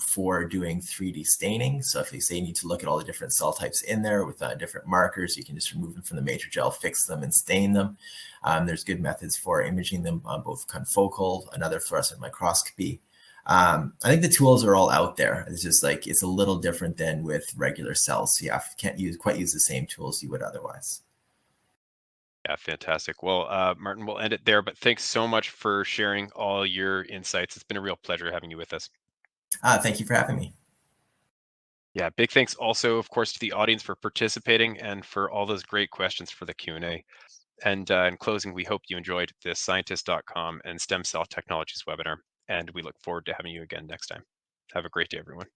for doing 3D staining. So if you say you need to look at all the different cell types in there with different markers, you can just remove them from the matrigel, fix them, and stain them. There's good methods for imaging them on both confocal, another fluorescent microscopy. I think the tools are all out there. It's just like it's a little different than with regular cells. So you can't quite use the same tools you would otherwise. Yeah, fantastic. Well, Martin, we'll end it there, but thanks so much for sharing all your insights. It's been a real pleasure having you with us. Thank you for having me. Yeah, big thanks also, of course, to the audience for participating and for all those great questions for the Q&A. And in closing, we hope you enjoyed this scientist.com and Stem Cell Technologies webinar, and we look forward to having you again next time. Have a great day, everyone.